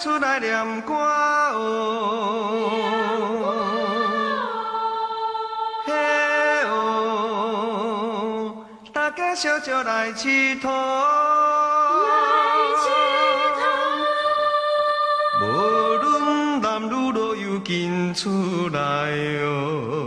出来念歌哦，嘿哦，大家小少来佚佗，无论男女老幼紧出来哦。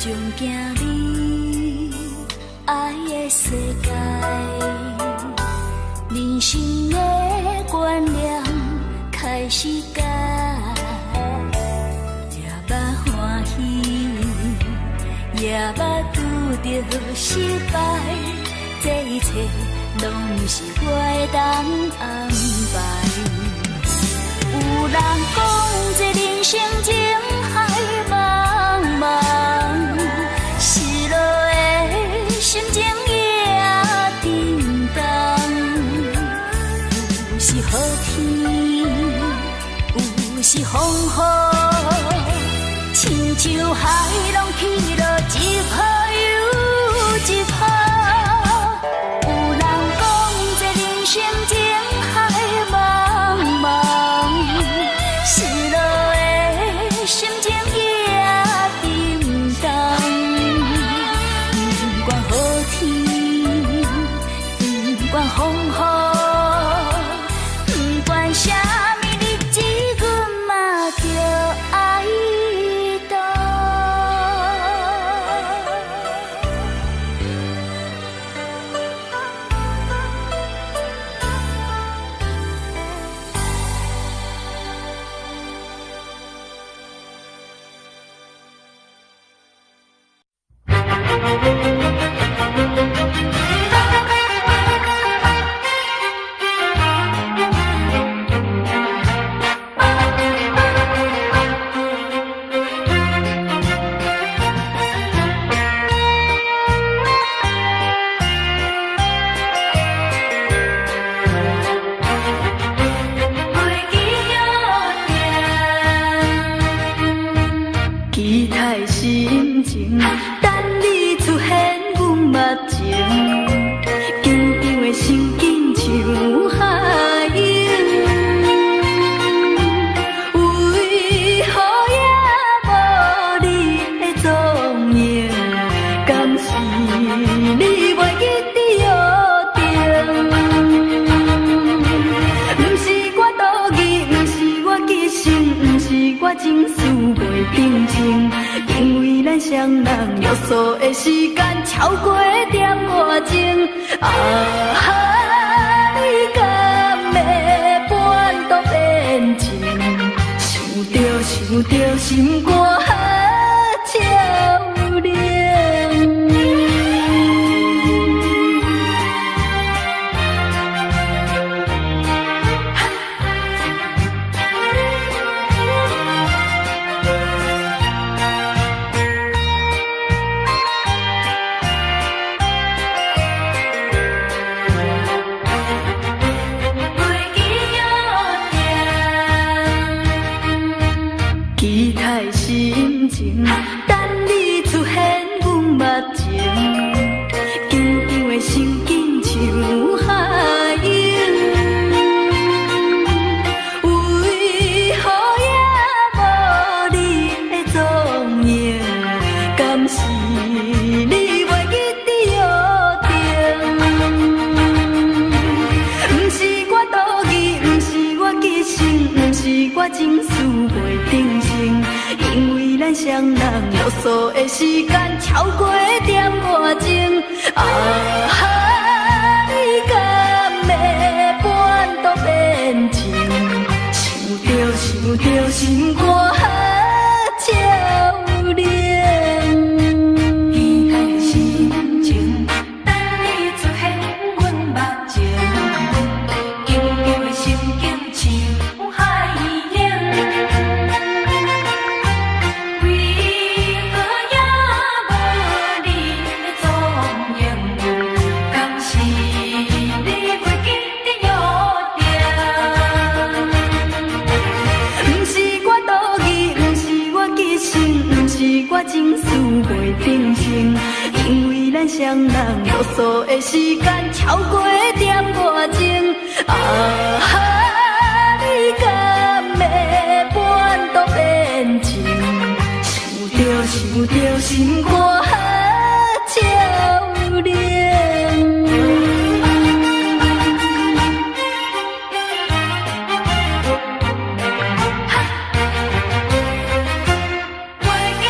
将行你爱的世界，人生的观念开始改，也捌欢喜，也捌拄着失败，这一切拢是我会当安排。有人讲这人生情海茫茫，失落的心情也沉重。有时好天，有时风雨，亲像海浪起落一波又一波。有人讲这人生情海茫茫，失落的心情也沉重。不管好天，不管风雨，不管啥物日子，阮嘛着爱斗。期待心情，等你出现，阮目前紧张的心紧像海涌，为何也无你的踪影？敢是你袂记伫约定？不是我多疑，不是我急性，不是我情绪袂平静，因为咱双人约束的时间超过点外钟。啊哈，你敢会半途变情？想着心肝照亮。期待心情，等你出现，阮目前紧张的心紧像海涌，为何也无你的踪影？敢是你袂记伫约定？不是我多疑，不是我急性，不是我情绪袂定性，因为咱双人约束的时间超过点外钟。啊哈，你敢会半途变情？想着心肝照亮。期待的心情，等你出现，阮目前紧张的心境像海涌，为何也无你的踪影？敢是你袂记得约定？不是我多疑，不是我急性，不是我情绪袂定性，因为咱双人约束的时间超过点外钟。啊哈，你敢会半途变情？想着心肝照亮。袂记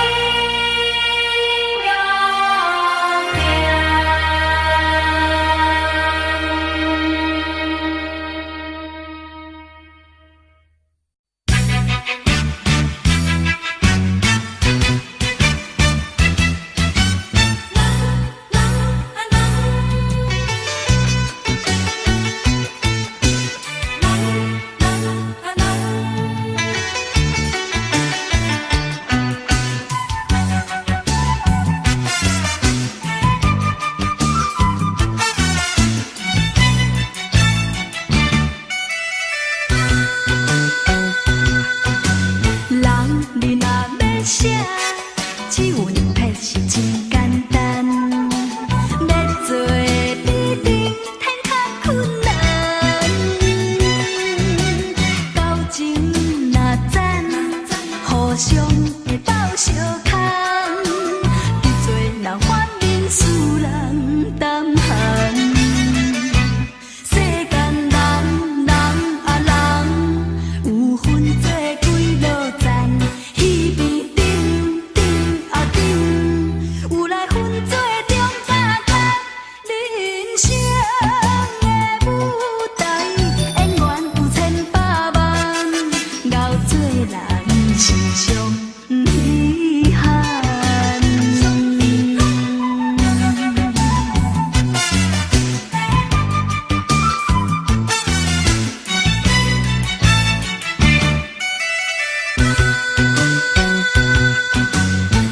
是真简单，要做比顶天较困难。交情若赞，互相会斗相牵，伫做人反面使人胆寒。世间人啊人，有分做几落赞，彼边顶啊顶，有来分做中甲间。人生的舞台，演员有千百万，熬做人是上遗憾。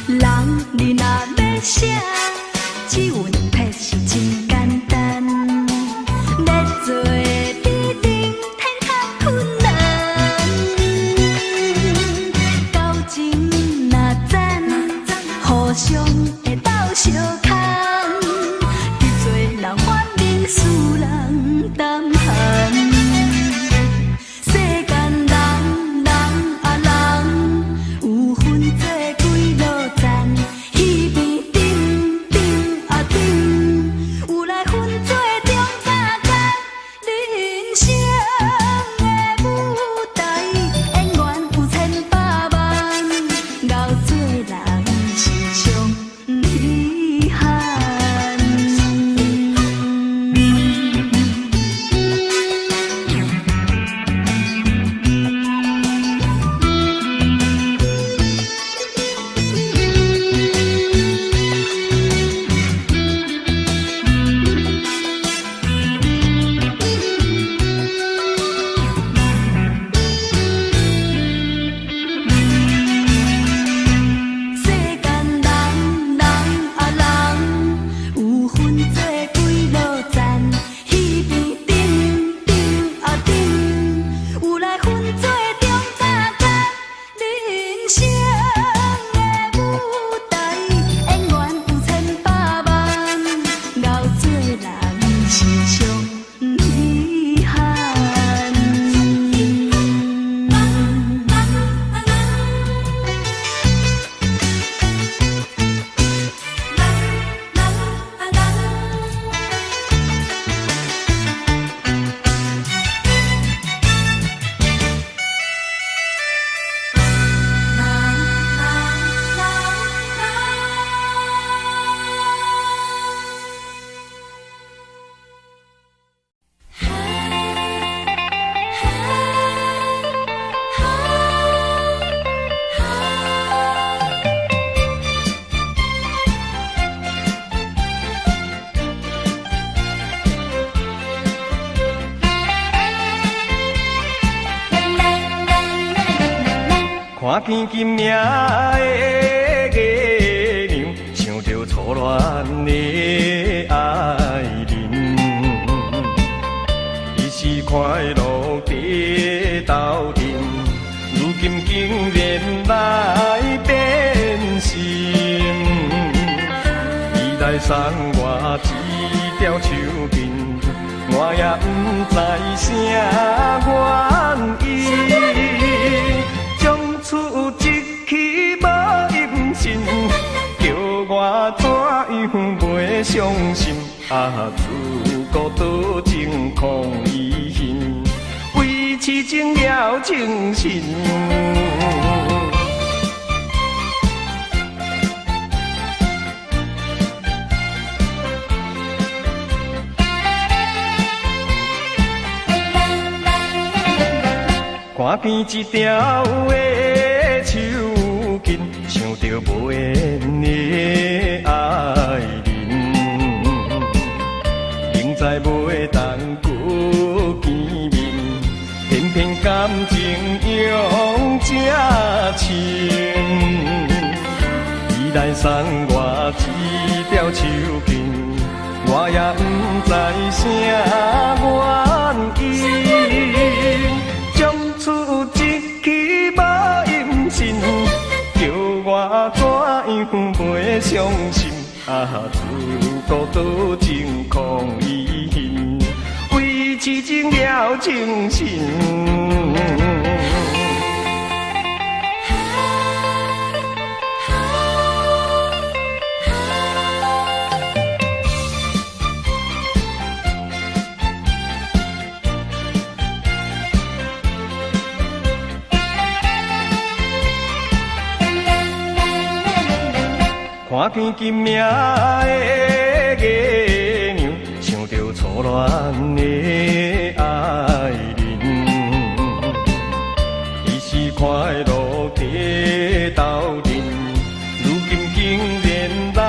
人你若要写，只有两撇是真简单，要做比顶天较困难。交情若赞，互相会斗相牵，伫做人反面使人胆寒。世间人啊人，有分做几落赞，彼边顶啊顶，有来分做中甲间。人生的舞台，演员有千百万，熬做人是上遗憾。世间人啊人，有分做几落赞，彼边顶啊顶，有来分做中甲间。人生的舞台，演员有千百万，熬做人是上遗憾。看见金名的月娘，想着初恋的爱人，一时快乐地斗阵，如今竟然来变心。伊来送我一条手巾，我也不知啥原因。厝一起无音信，叫我怎样袂伤心？啊，自孤独情空遗恨，为痴情了情深。看见一条的手巾，想着无缘的爱人，明知袂当顾见面，偏偏感情用这深。伊来送我一条手巾，我也不知啥原因。将厝一起无音信，叫我怎样袂伤心，自孤独真空遗形，为痴情了情深。看见金命的月娘，想着初恋的爱人，伊是快乐地斗阵，如今竟然来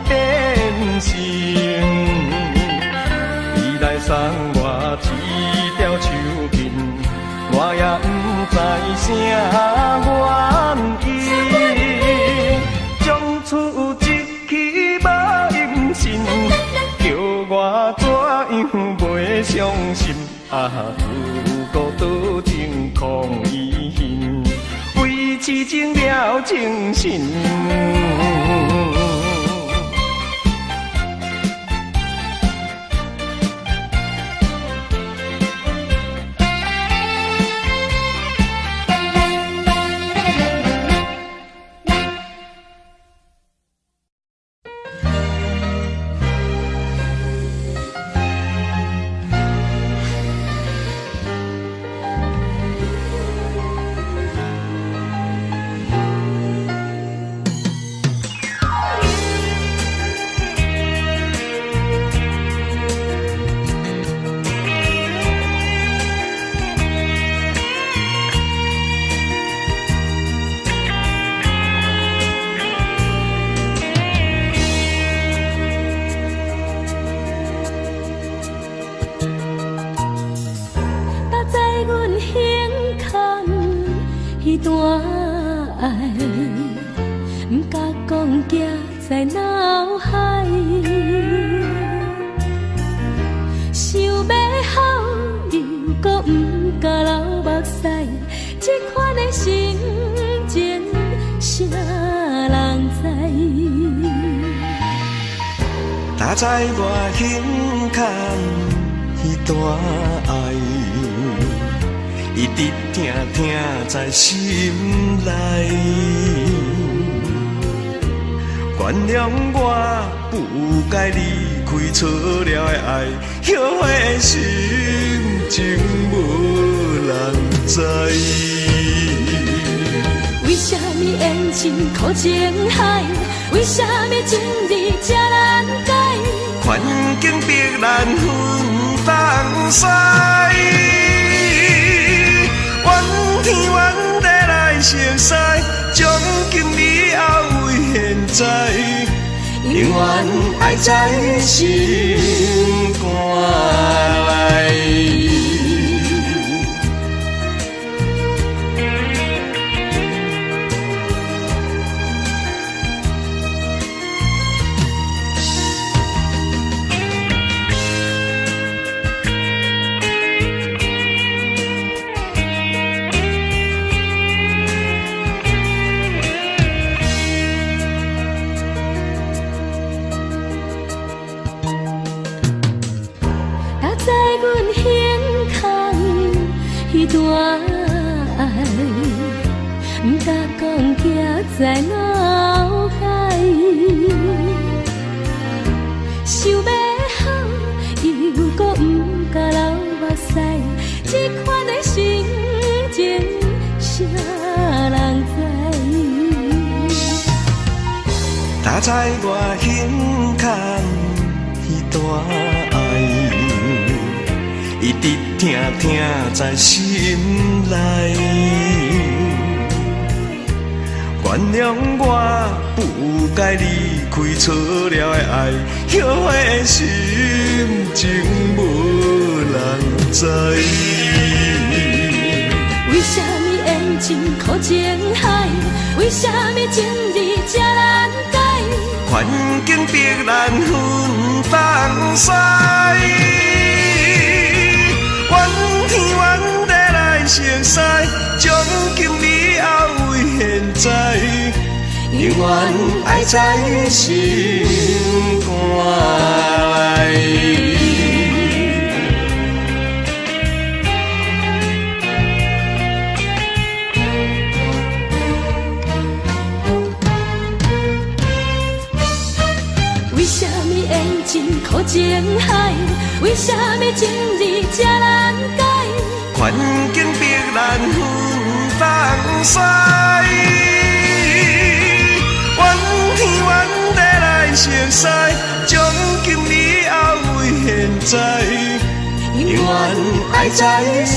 变心。伊来送我一条手巾，我也不知啥原因。出一气无音信，叫我怎样袂伤心？自孤独真空遗形，为痴情了情深。段爱，不敢讲，夹在脑海。想要好，又搁不敢流目屎，这款的心情，啥人知？搭在我胸坎迄段爱，一直痛痛在心内。原谅我不该离开错了的爱，后悔的心情无人知。为什么缘情苦情海？为什么情义这难改？环境逼咱分放西，怨天怨地来熟悉，从今以后为现在，永远爱在心肝内。段爱，不敢讲，夹在脑海。想要好，又搁不敢流目屎，这款的心情，啥人知？搭在我胸坎迄段爱，一直痛痛在心内，原谅我不该离开错了的爱，后悔的心情无人知。为什么缘情苦情海？为什么情义这难改？环境逼咱分放西。怨天怨地来熟悉，从今以后为现在，永远爱在心肝内。为什么缘真苦情海？为什么情字这难改？环境逼咱分东西，怨天怨地来熟悉，从今以后为现在，永远爱在心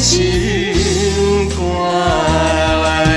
肝内。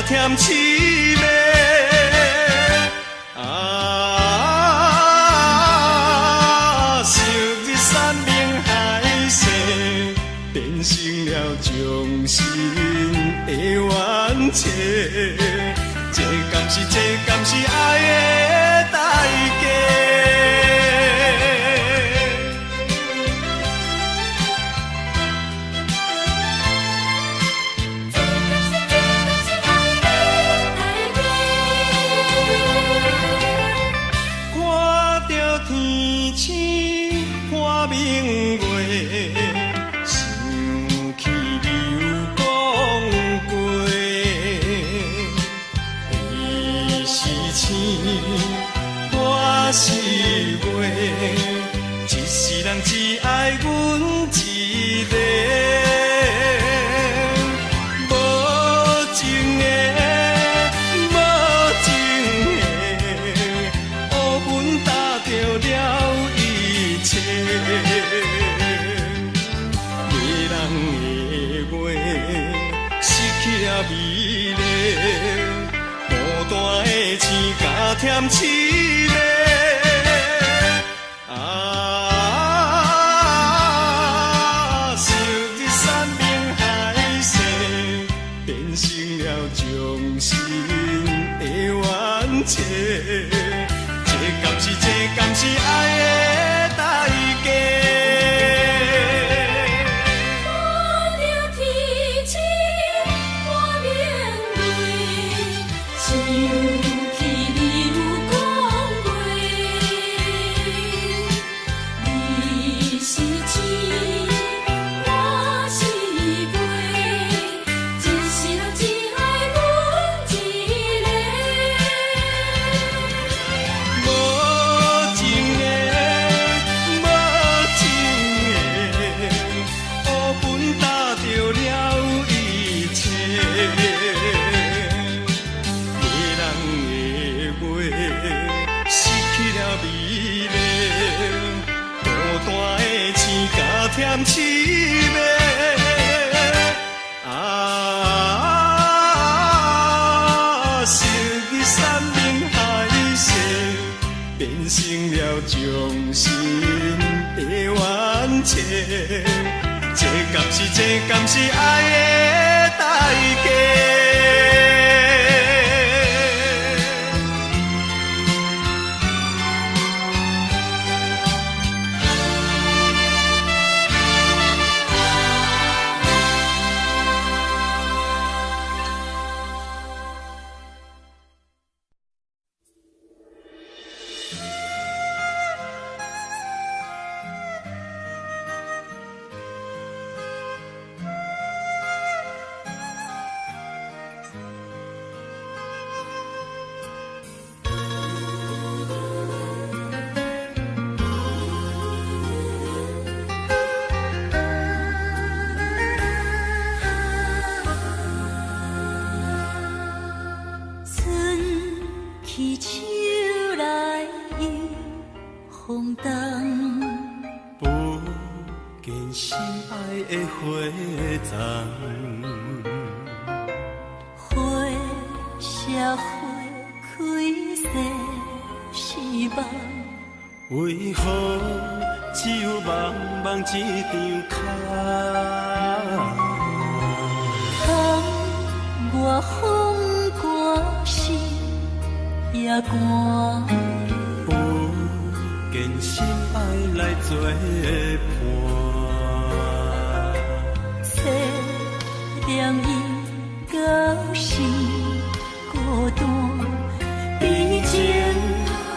添凄美，昔日山盟海誓，变成了终身的冤情。这敢是爱的代价？是话，一世人只爱阮一个，无情的，无情的，乌云搭着了一切，迷人的话失去了美丽，孤单的星加添凄美。这敢是爱的代价？看着天星看明月，想起你有讲过，你是星，我是月，一世人只爱阮一个。添凄美，昔日山盟海誓，变成了终身的冤情。这敢敢是这，敢是爱的代价？为何只有茫茫一张脚？窗外风寒，心也寒。有件心爱来作伴，凄凉伊到心孤单，毕竟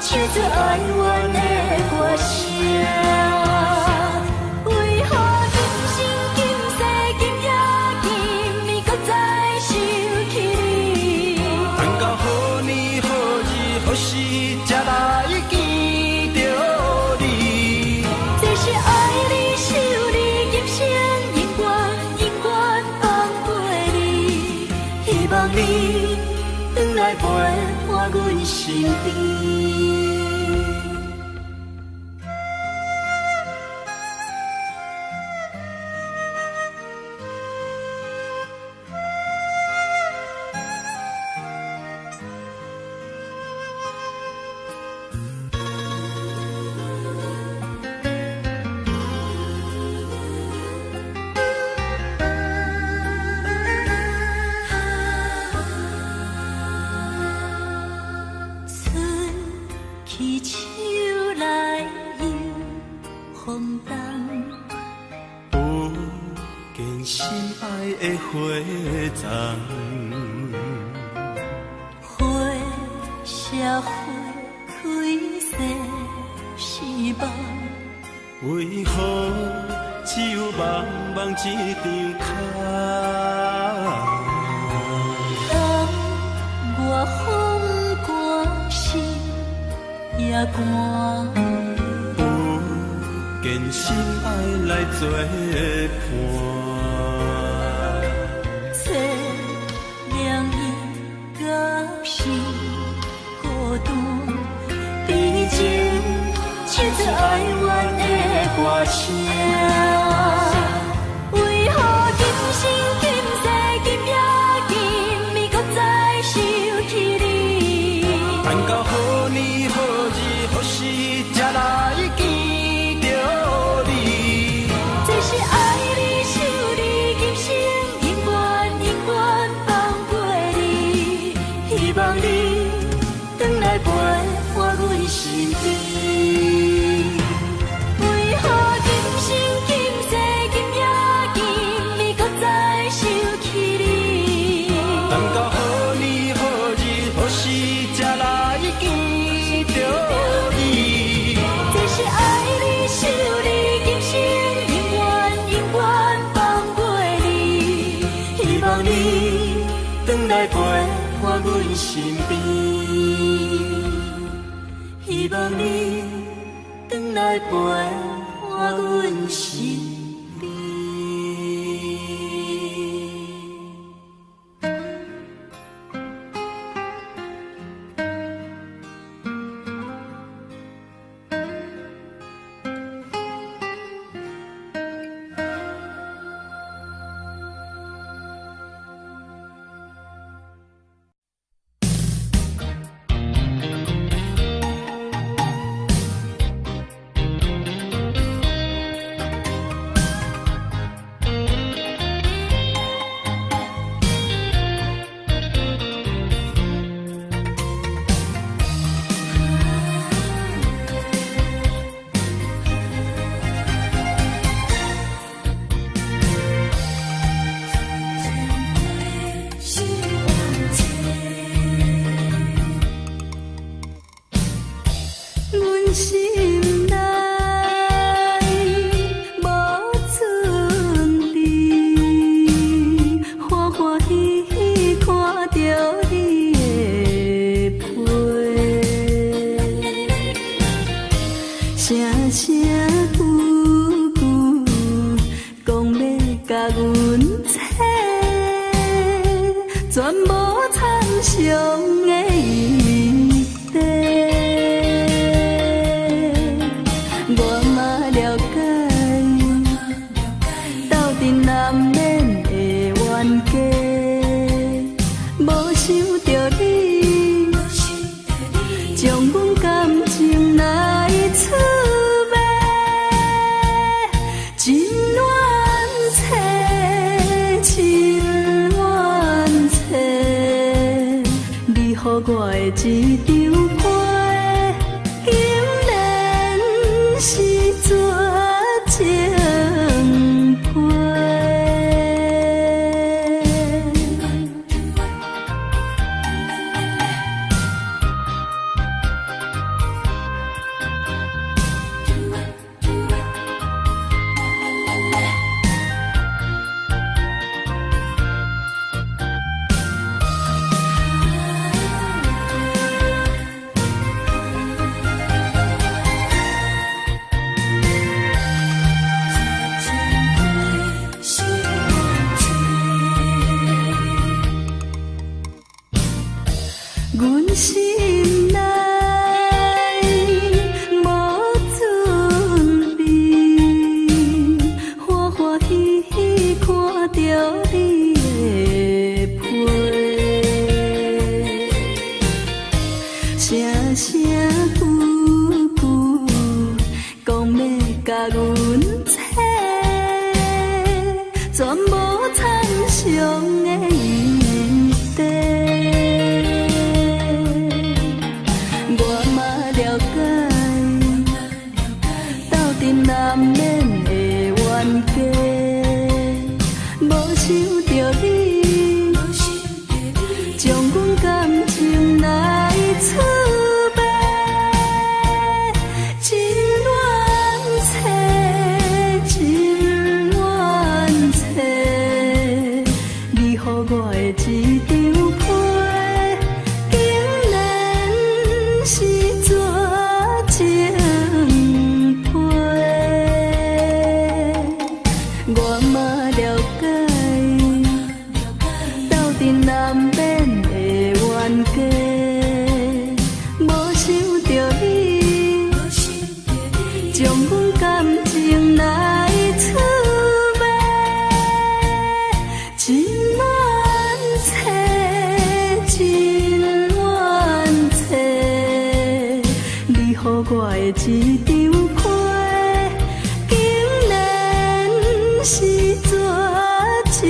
唱出哀怨的歌声。为何今生今世今夜今暝，搁再想起你？等到好年好日好时，才来见着你。这是爱你想你，今生永远永远放袂你。希望你回来陪伴阮身边。花丛，花谢花开谢是梦，为何只有茫茫一张脚？当我风寒心也寒，有件心爱来作伴。凉意到心孤单，毕竟唱出哀怨的歌声。为何今生今世今夜今暝，搁再想起你？等到好年好日好时，才来见着你。这是爱你想你，今生永远永远放袂你。希望你回来陪伴阮身边。为何今生今世今夜今暝，搁再想起你？等到好年好日好时，才来见着你。这是爱你想你，今生永远永远放袂你。希望你回来陪伴阮身边。希望你回来陪伴阮身边。欢喜看着你的皮，声声句句讲要甲阮找，全无参详的余地。我嘛了解，斗阵难免的冤家，无想着你，将阮感情来出卖，情愿切，情愿切，你予我的一张皮，竟然是绝情批。阮心内无准备，欢欢喜喜看着你的皮，声声句句讲要甲阮找，全无参详的余地。难免的冤家，无想着你，将阮感情来出卖，情愿切，情愿切，你予我的一张皮，竟然是绝情。我嘛了解，斗阵难免的冤家，无想着你，将阮感情来出卖，情愿切，情愿切，你予我的一张皮。是绝情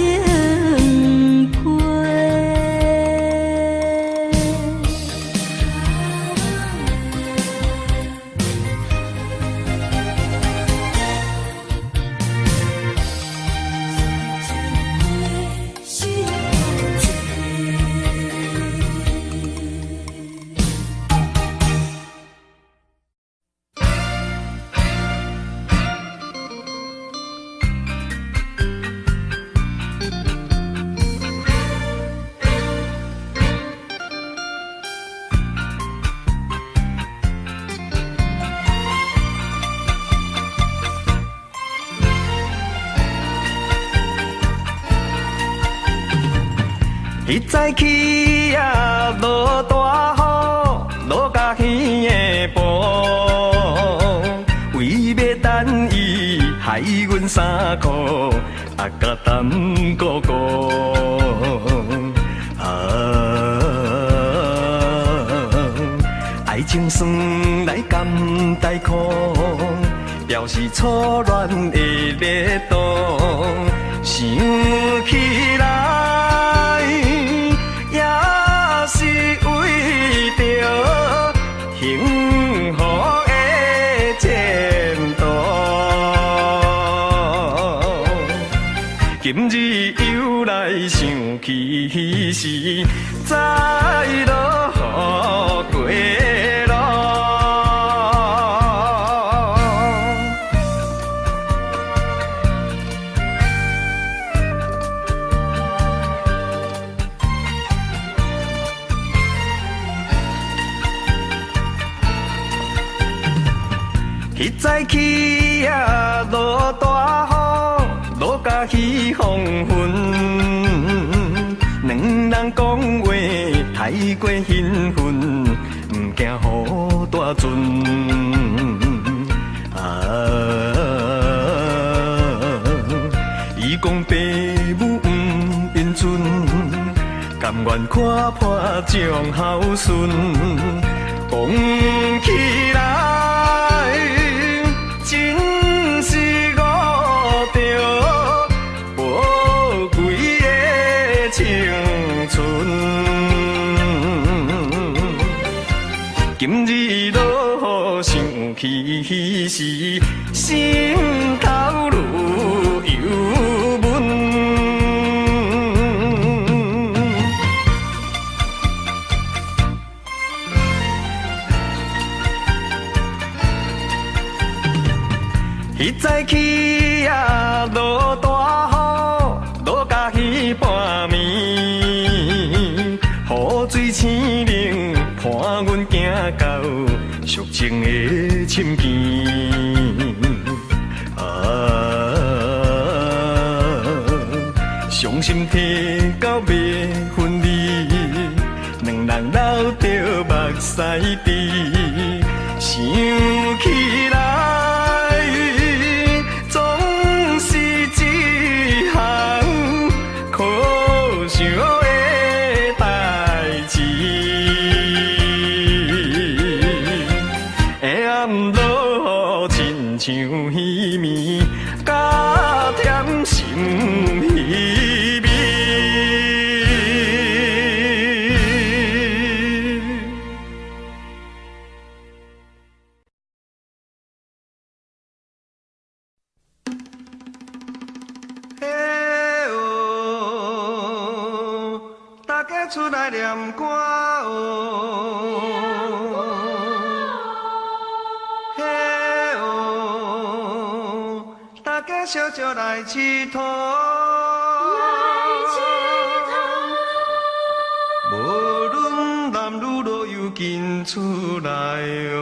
批。伊早起啊，落大雨，落甲耳的布，为要等伊害阮衫裤，啊甲淡糊糊。爱情酸来甘带苦，表示初恋的热度，想起来也是为着幸福的前途。今日又来想起时，再落雨过路。彼早起啊，落大雨，落甲起黄昏。两人讲话太过兴奋，毋惊雨大阵。伊讲爸母毋应准，甘愿看破将孝顺，讲起来真是误着宝贵的青春。今日落雨想起时，心头愈忧闷。彼早起啊，落大雨，落甲彼半暝，雨水清冷，伴阮行到俗情的深暝。伤心提到袂分离，两人流着目屎滴，想起来总是一项可惜的代志。下暗落亲像稀面，加添心稀微。嘿哦，大家出来念歌哦。嘿哦，大家小少来佚佗。无论男女老幼紧出来哦。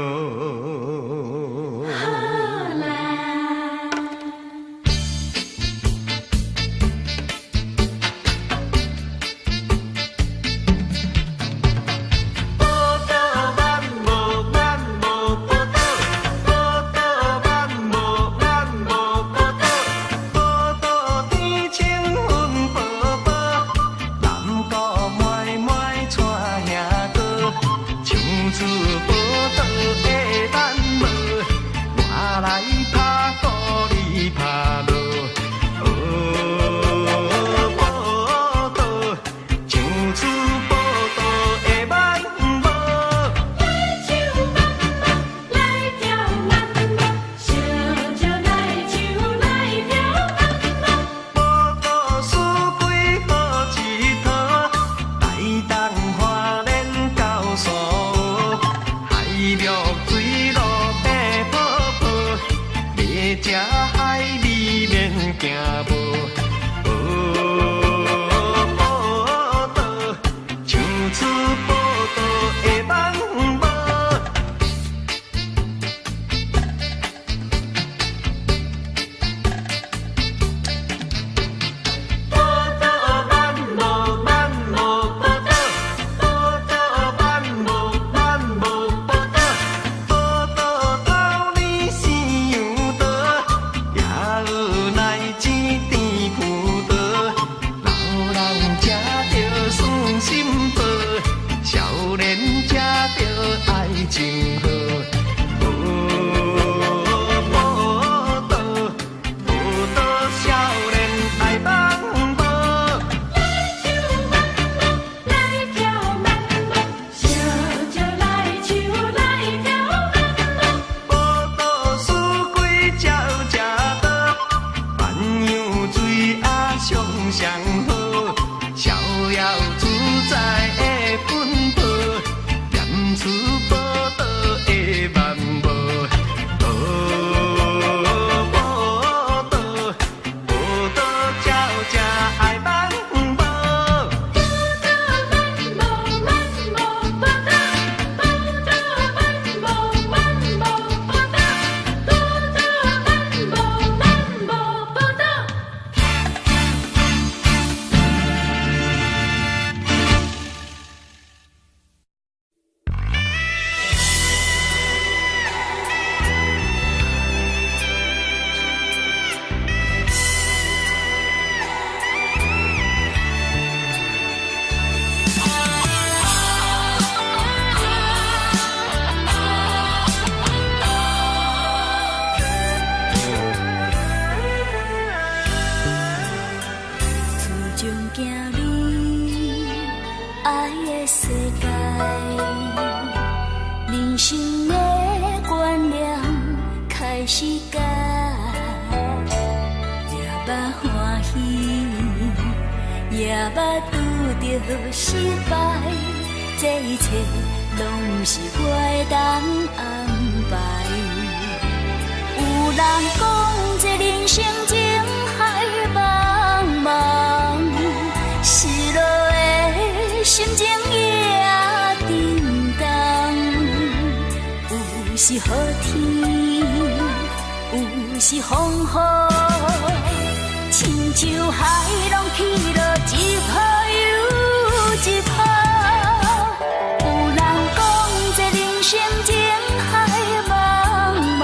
爱的世界，人生的观念开始改，也捌欢喜，也捌拄着失败，这一切拢是我的当安排。有人讲这人生情海茫茫，失落的心情也沉重，有时好天，有时风雨，亲像海浪起落一泡又一泡。有人讲这人生情海茫茫，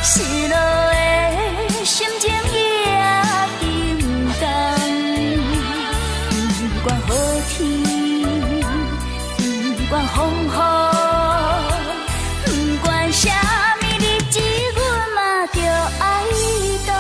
失落的心情也沉重，不管好天，不管风雨，不管啥物日子，阮嘛着爱斗。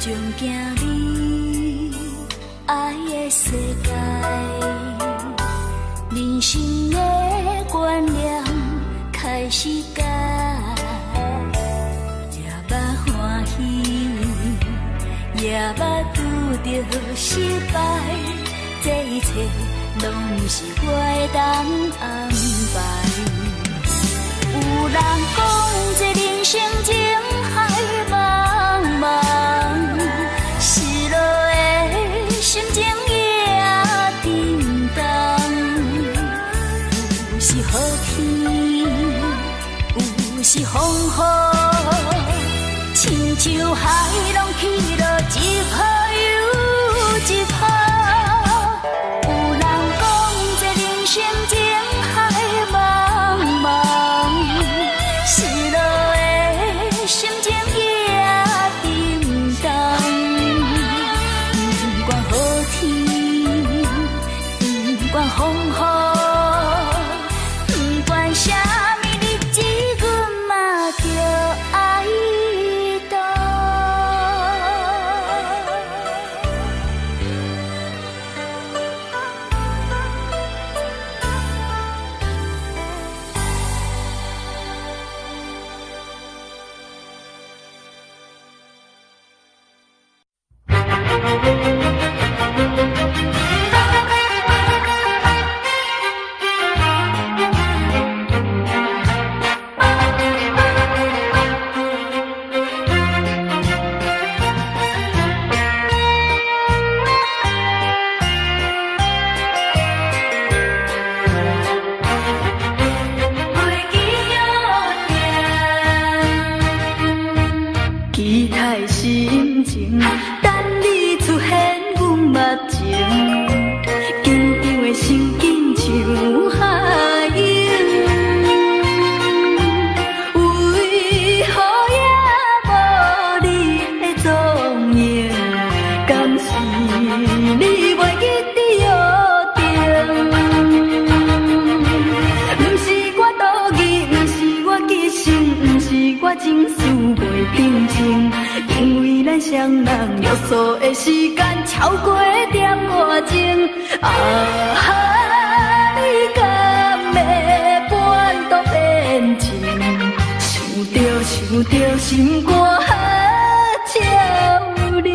从行你爱的世界，人生的观念开始改，也捌欢喜，也捌拄着失败，这一切拢是我的当安排。有人讲这人生情海茫茫，失落的心情也沉重，有时好天，有时风雨，亲像海浪起落一泡又一泡。有人讲这人生情海茫茫，失落的心情也沉重，不管好天，不管风雨，不管啥物日子，阮嘛着爱斗。期待心情，等你出现阮目前，紧张的心紧像海涌，为何也无你的踪影？敢是你袂记得约定？不是我多疑，不是我记性，不是我情绪袂平静，因为咱双人约束的时间超过点外钟。啊哈，你敢会半途变情？想着心肝照亮。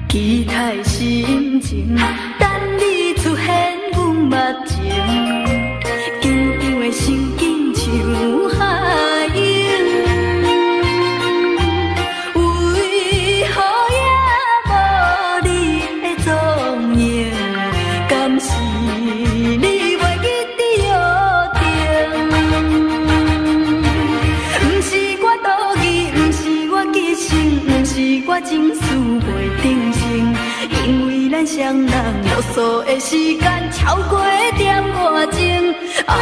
期待心情，我情绪袂定性，因为咱双人约束的时间超过点外钟。啊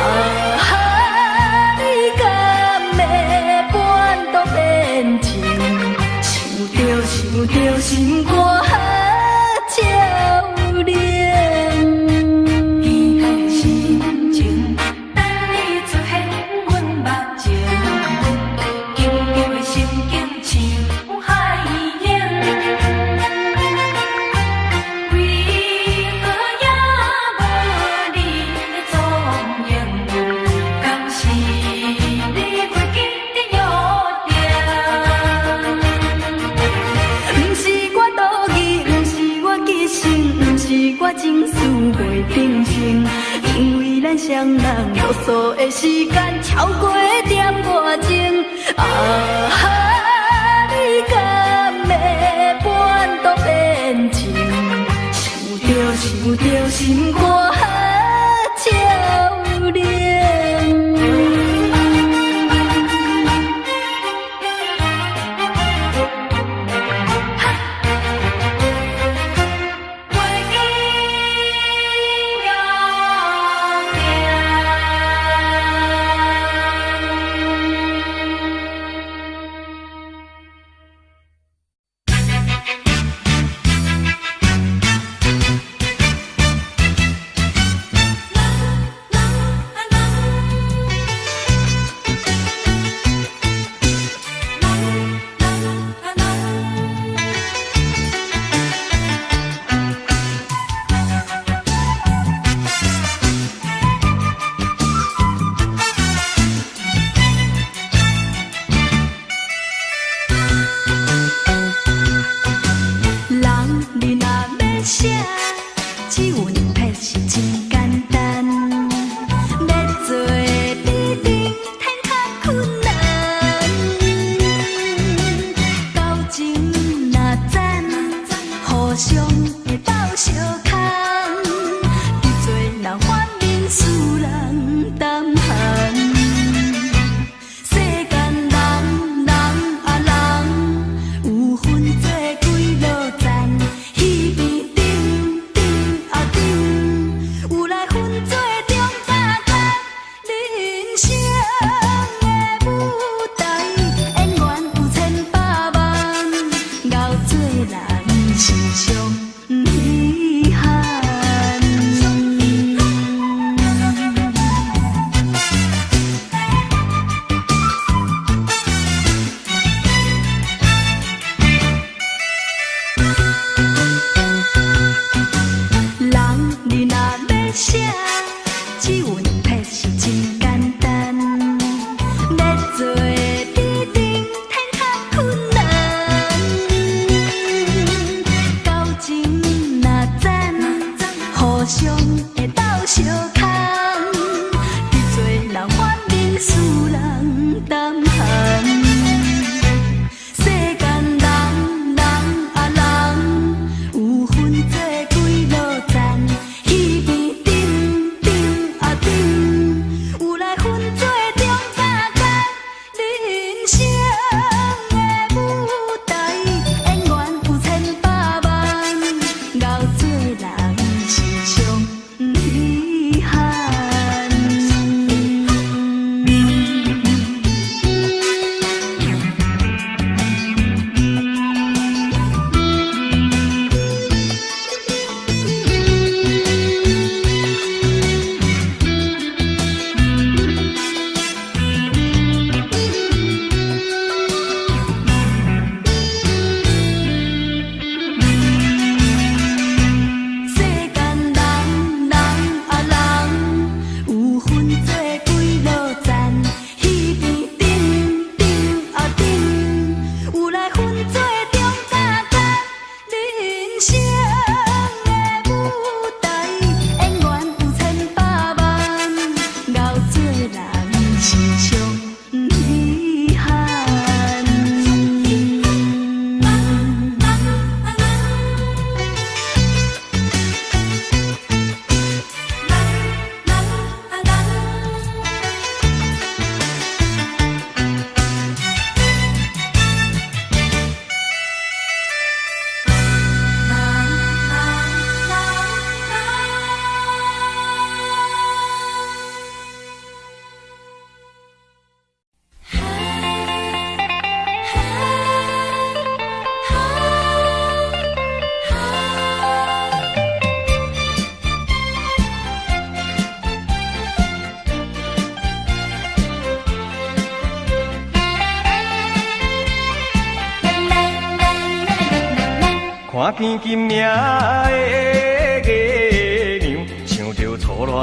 哈，你敢会半途变情？想着心肝照冷。你的心情，等你出现阮目前，悠悠的心境像海涌。为何也无你的踪影？敢是你袂记得约定？不是我多疑，不是我记性，不是我情绪袂定性，因为咱双人约束的时间超过点外钟。啊哈，你敢会半途变情？想着心肝照冷。看见金命的月娘，想着初恋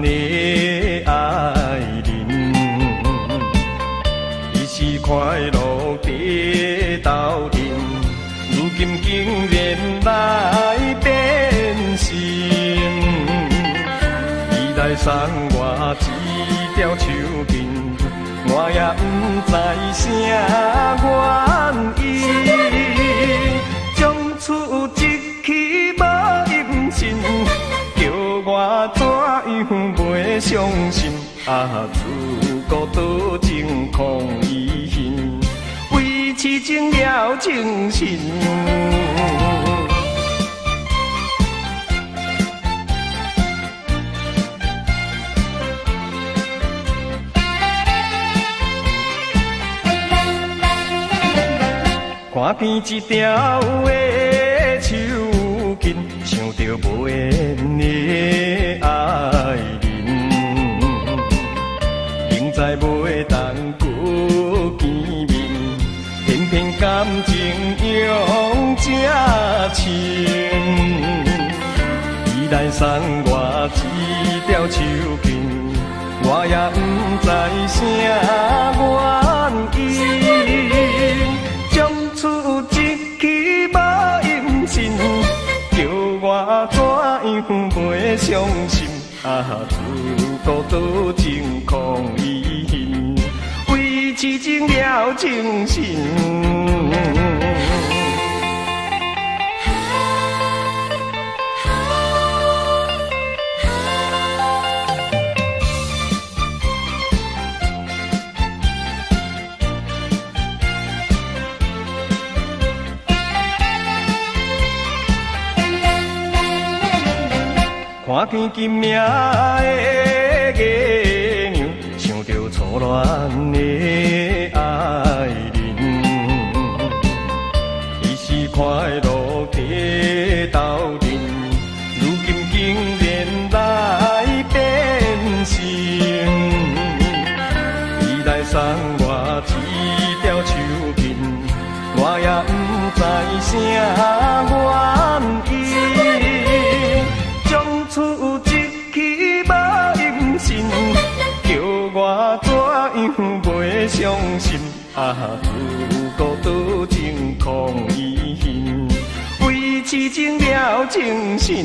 的爱人，伊是快乐地斗阵，如今竟然来变心。伊来送我一条手巾，我也不知啥原因，将厝一起无音信，叫我怎样袂伤心？啊，自孤独情空遗恨，为痴情了情深。看见一条的手巾，想着无缘的爱人，明知袂当过见面，偏偏感情用这深。伊来送我一条手巾，我也不知啥原因。将厝一起无音信，叫我怎样袂伤心？啊，自孤独情空遗恨，为痴情了情深。看见金命的月娘，想着初恋的爱人，伊是快乐地斗阵，如今竟然来变心。伊来送我一条手巾，我也不知啥原因。厝一起无音信，叫我怎样袂伤心？啊，自孤独情空遗恨，为痴情了情深。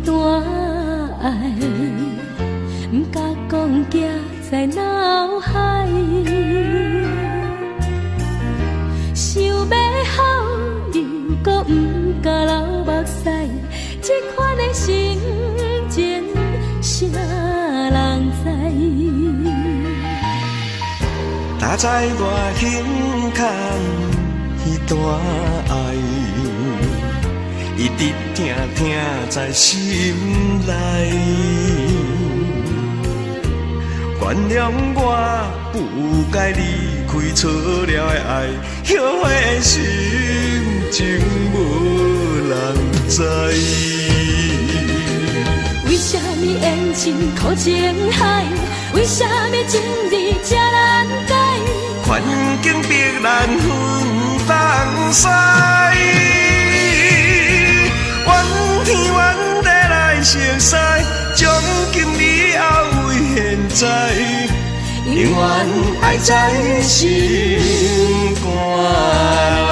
段爱，不甲讲，行在脑海。想要好，又搁不敢流目屎，这款的心情，谁人知？搭在我胸坎迄段爱，一直疼疼在心内。原谅我不该离开错了的爱，后悔的心情无人知。为什么缘尽苦情海？为什么情字这难改？环境逼咱分东西，怨天怨地来相识，从今以后为现在，永远爱在心肝内。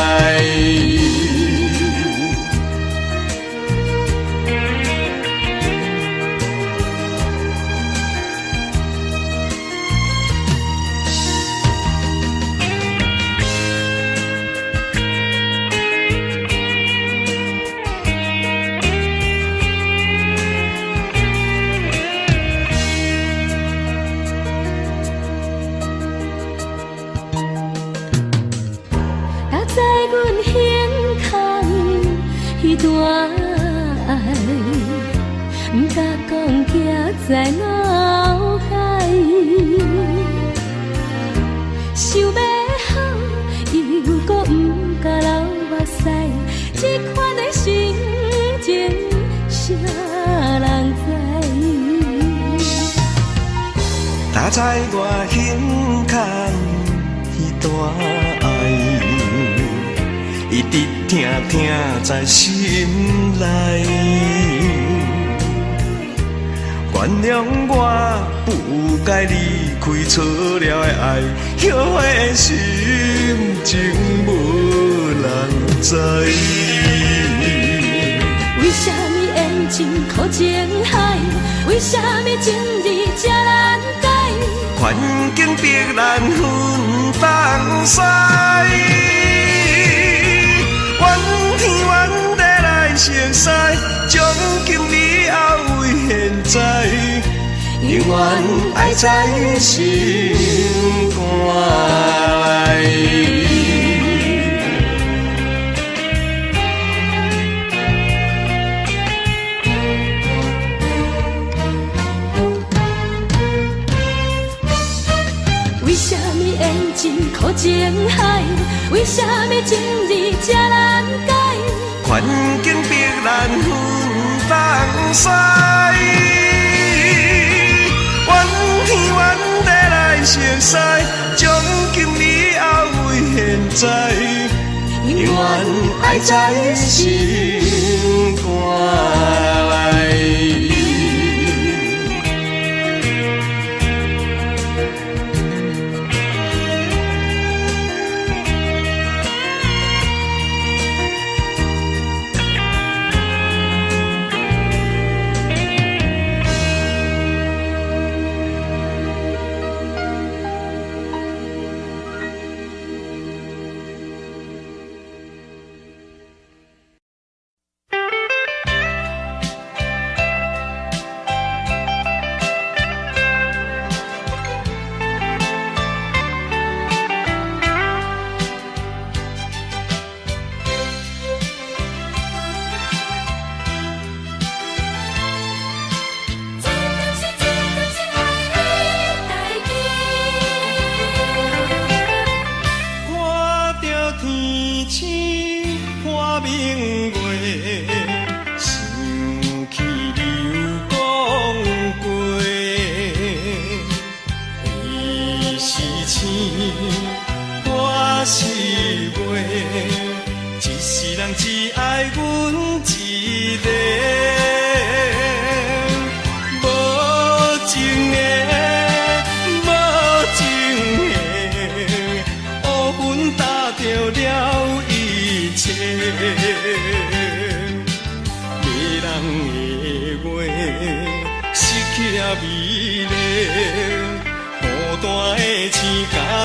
爱，不敢讲行在脑海。想要好，又搁不敢流目屎，这款的心情，谁人知？打在我胸坎迄段爱，一直疼疼在心内。原谅我不该离开错了的爱，后悔的心情无人知。为什么缘情苦情海？为什么情义这难改？环境逼咱分放驶，怨天怨地来成师，从今以后为现在，永远爱在心肝内。苦情海，为什么情义这难改？环境逼咱分放驶，怨天怨地来成师，从今以后为现在，永远爱在心肝内。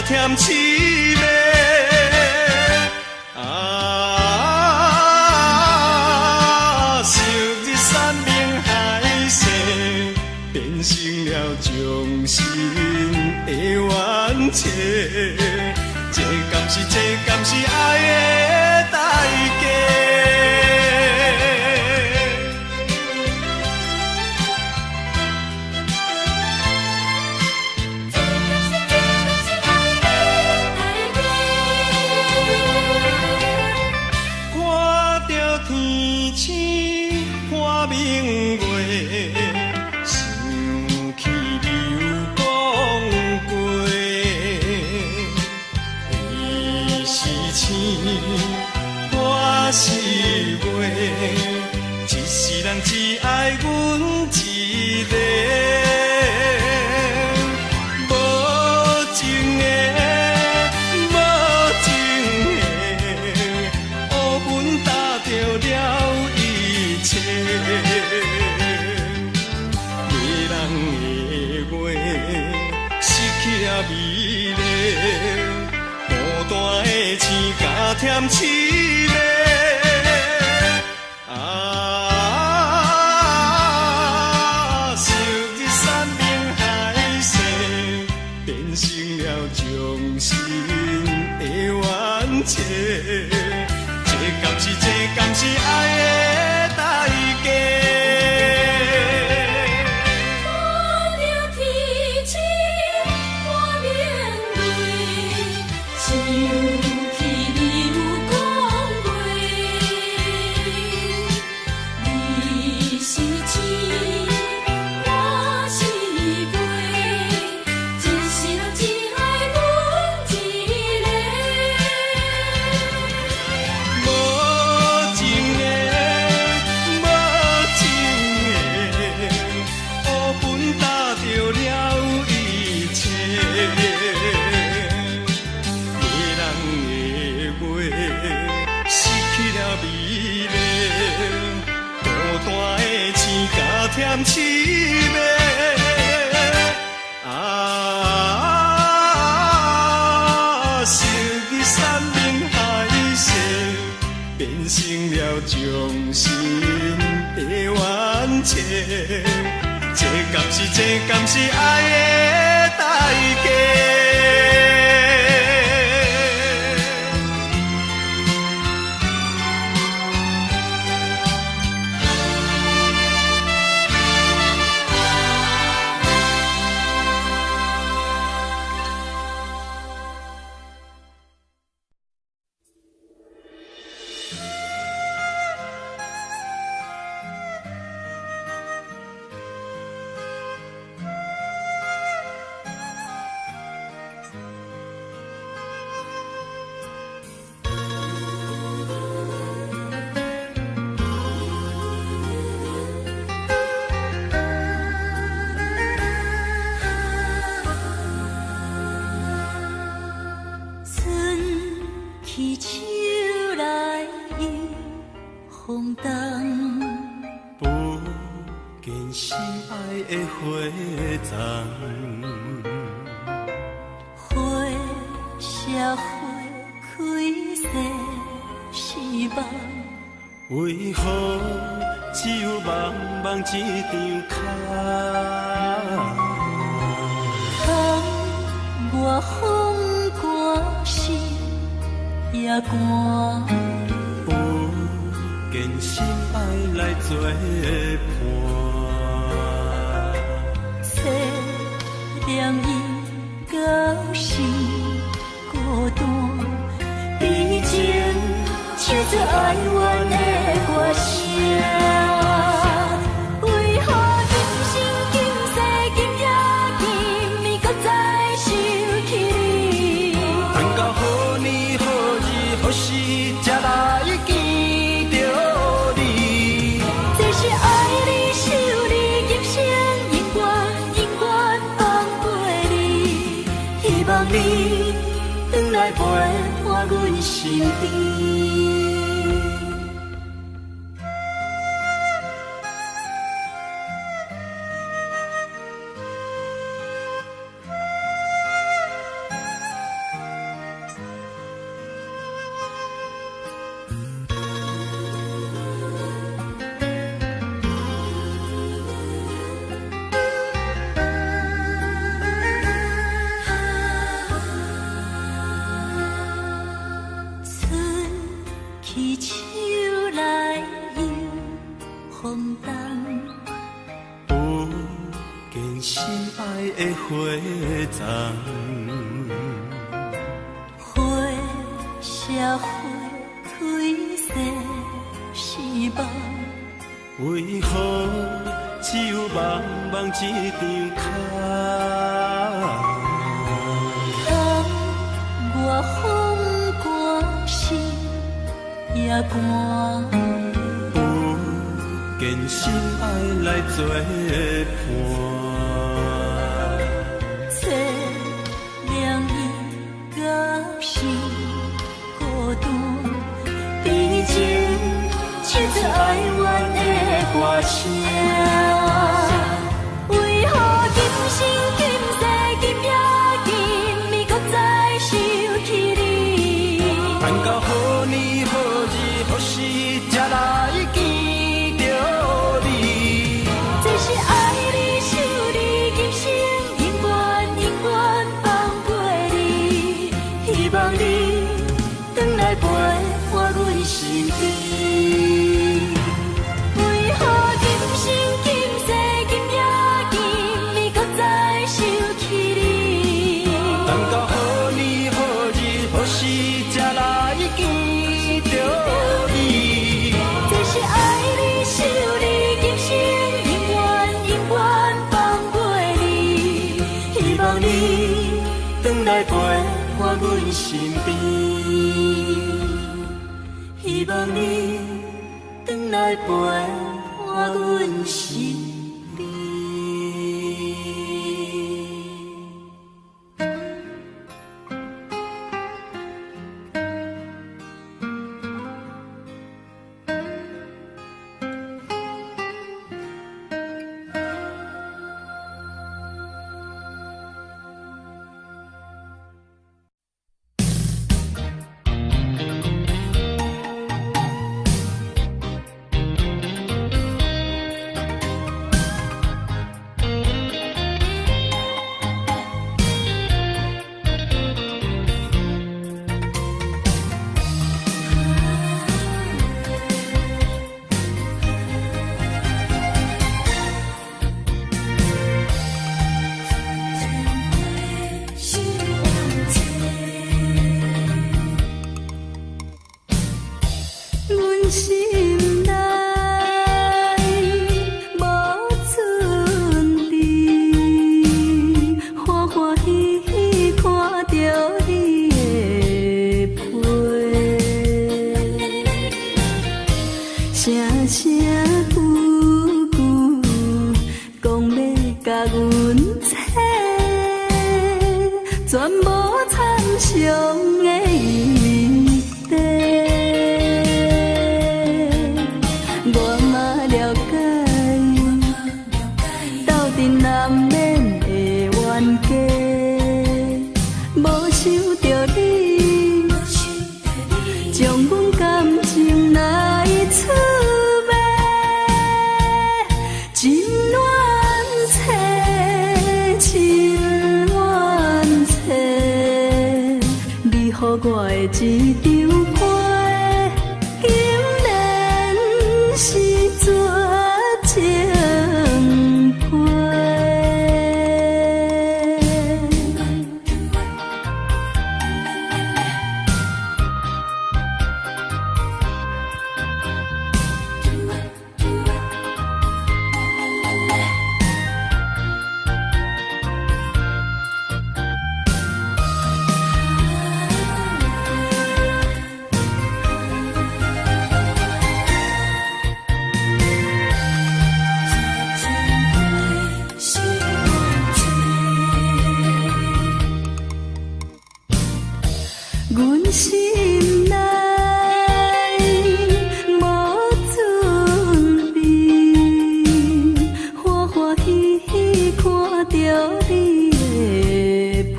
添凄美，昔日山盟海誓，变成了将心的冤切。这敢是爱的代价？我是袂，一世人只爱阮一个，无情的，无情的，乌云打着了一切，迷人的话失去了美丽。孤单的星加添凄美，昔日山盟海誓，变成了将心的冤切。这敢是爱的是星，我是月，一世人只爱阮一个。无情的，无情的，乌云搭着了一切。迷人的月，失去了美丽，孤单的星加添凄美。啊，昔日山盟海誓，变成了掌心的冤切。这敢是爱的代价？去手来又风动，不见心爱的花丛，花谢花开谢是梦，为何只有茫茫一张空？空我风寒心也寒。不见心爱来作伴，凄凉意到是孤单，以前唱着哀怨的歌声，为何今生今世今夜今暝搁再想起你？盼到好年好日好时才来见着你。这是爱你想你一生永远永远放陪你，希望你回来陪伴阮身边。去手来又风动，不见心爱的花丛，花谢花开谢是梦，为何只有茫茫一张空？我风寒心也寒。不见心爱来作伴，凄凉意到是孤单，以前唱着哀怨的歌声，为何今生今世今夜今暝搁再想起你？盼到好年好日好时才来见着你。这是爱你想你今生永远永远放陪你，希望你回来陪伴阮身边。为何今生转来陪我阮身边，希望你转来陪我阮身边。心内无春天，欢欢喜喜看着你的皮，声声句句讲要甲阮切，全无参详的意地。难免的冤家，无想着你，将阮感情来出卖，情愿切，情愿切，你予我的一张皮，竟然是绝情。阮心内无准备，欢欢喜喜看着你的皮，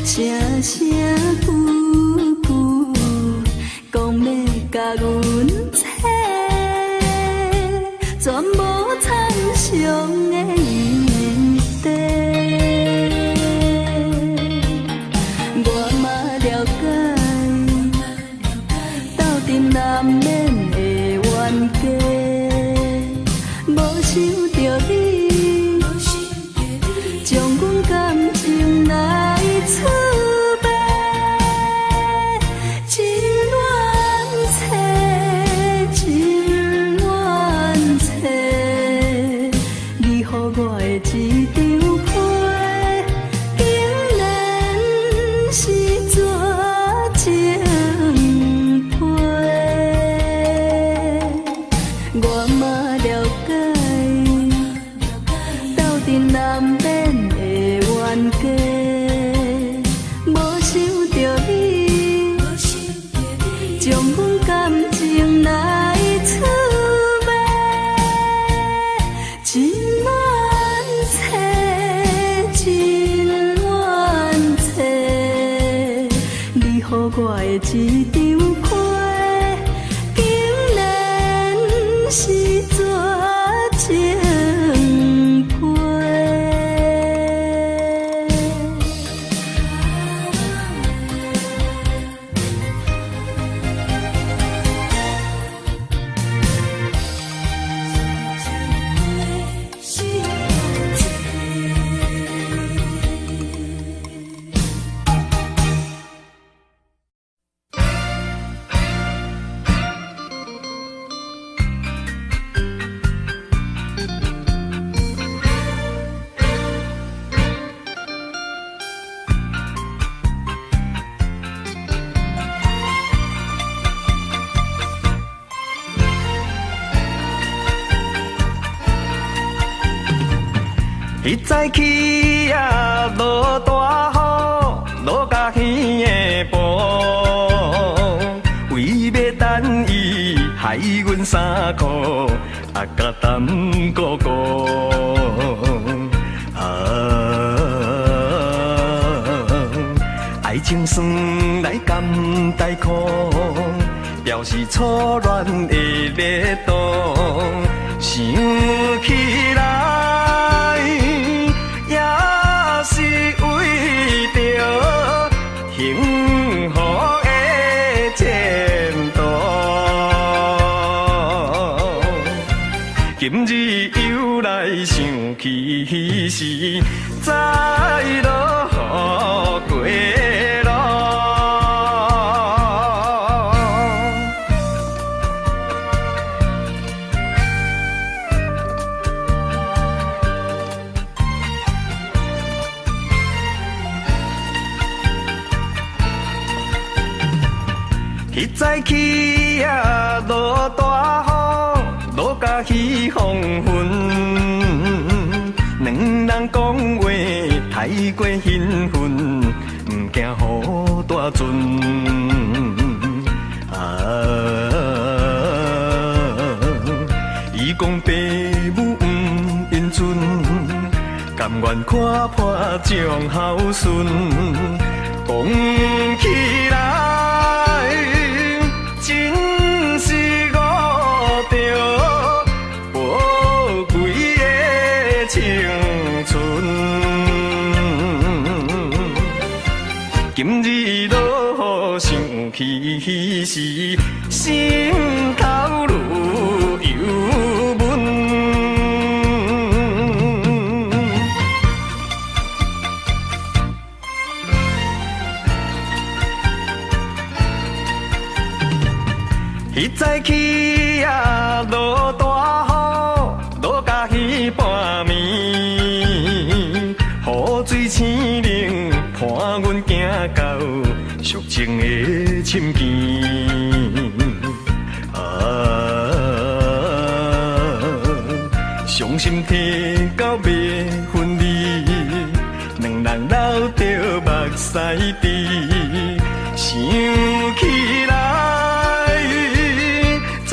声声句句讲要甲阮切，全无参详的意地。难免的冤家，无想着你，将阮感情来出卖，情愿切，情愿切，你予我的一张皮，竟然是绝情。我嘛了解。伊早起啊，落大雨，落甲耳的布，为要等伊害阮衫裤，啊，甲淡糊糊。爱情酸来甘带苦，表示初恋的热度，想起来也是为着幸福的前途。今日又来想起时，再落雨过路。迄早起啊，落大雨，落甲起黄昏，两人讲话太过兴奋，毋惊雨大阵。伊讲爸母毋因准，甘愿看破将孝顺，讲起来真是误着宝贵的青春。今日落雨想起时，心头愈忧闷。迄早起啊，落大雨，落甲迄半暝，雨水青冷，伴阮行到俗情的深涧。伤心提到要分离，两人流着目屎滴，想起来总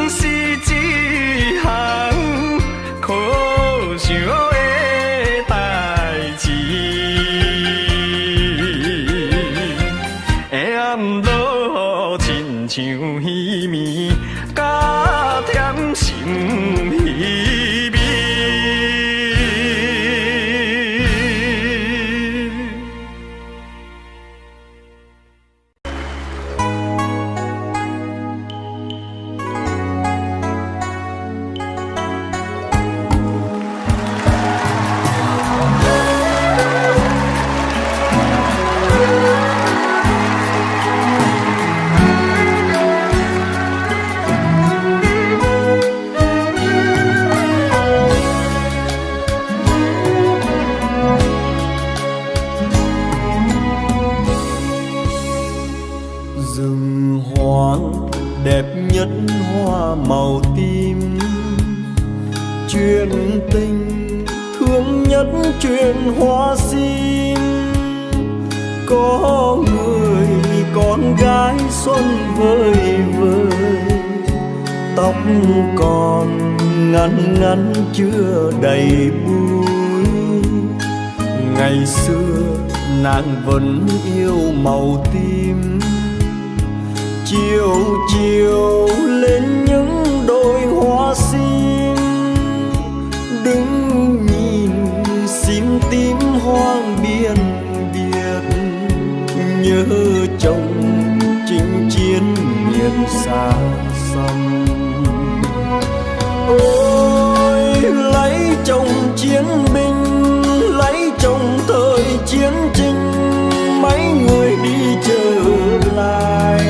是一项可惜的代志。下暗落雨亲像稀绵，加添心稀微。Rừng hoang đẹp nhất hoa màu tím, chuyện tình thương nhất chuyện hoa sim. Có người con gái xuân vơi vơi, tóc còn ngắn ngắn chưa đầy bụi. Ngày xưa nàng vẫn yêu màu tím, chiều chiều lên những đôi hoa sim. Đứng nhìn sim tím hoang biên biệt, nhớ chồng chinh chiến miền xa xăm. Ôi lấy chồng chiến binh, lấy chồng thời chiến tranh, mấy người đi trở lại.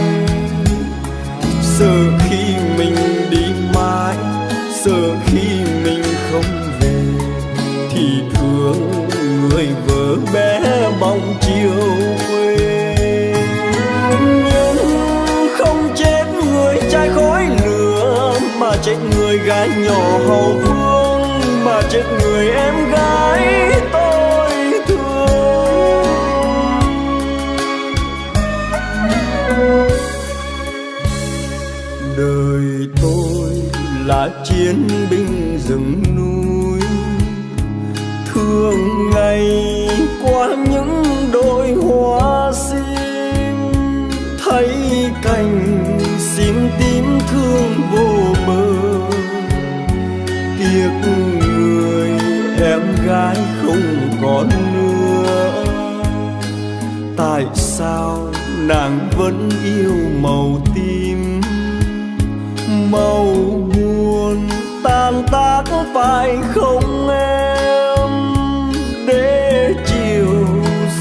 Sợ khi mình đi mãi, sợ khi mình không về, thì thương người vợ bé bóng chiều quê. Nhưng không chết người trai khói lửa, mà chết người gái nhỏ hậu phương. Mà mà chết người em gái tôi thương. Đời tôi là chiến binh rừng núi, thường ngày qua những đồi hoa sim, thấy cành sim tím thương vô bờ. Tiếc người em gái không còn nữa, tại sao nàng vẫn yêu màu tím? Màu buồn tan tác phải không em? Để chiều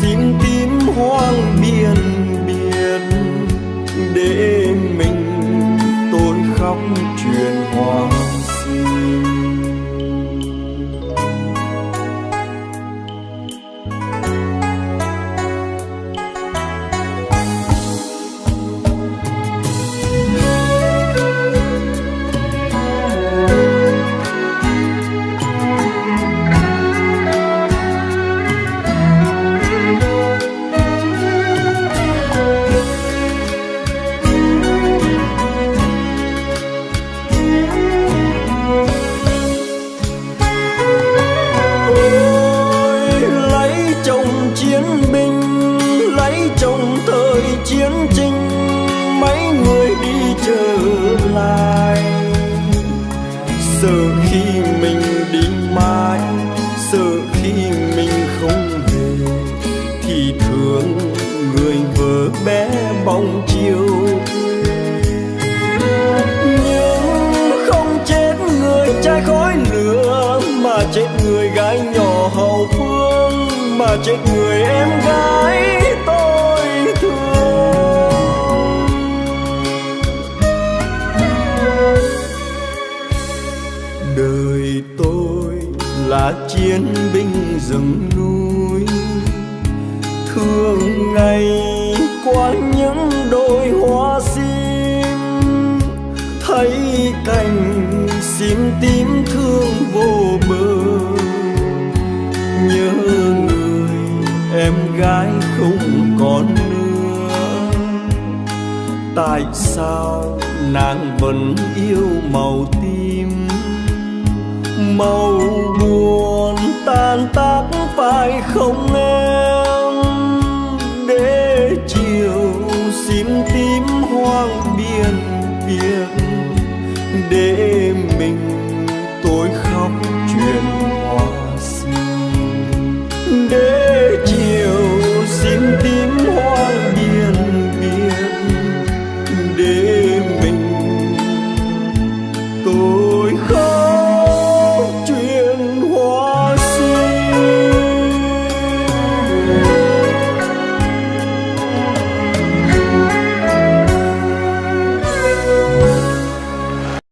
sim tím hoang biên biệt, để mình tôi khóc chuyện hoa sim. Chiến binh lấy chồng thời chiến tranh, mấy người đi trở lại. Sợ khi mình đi mãi, sợ khi mình không về, thì thương người vợ bé bóng chiều. Nhưng không chết người trai khói lửa, mà chết người gái nhỏ hậu phương, mà chết người em gái tôi thương. Đời tôi là chiến binh rừng núi, thường ngày qua những đồi hoa sim, thấy cành sim tím thương vô bờ. Nhớ người em gái không còn nữa, tại sao nàng vẫn yêu màu tím? Màu buồn tan tác phải không em? Để chiều sim tím hoang biên biệt, để mình tôi khóc chuyện hoa sim. Để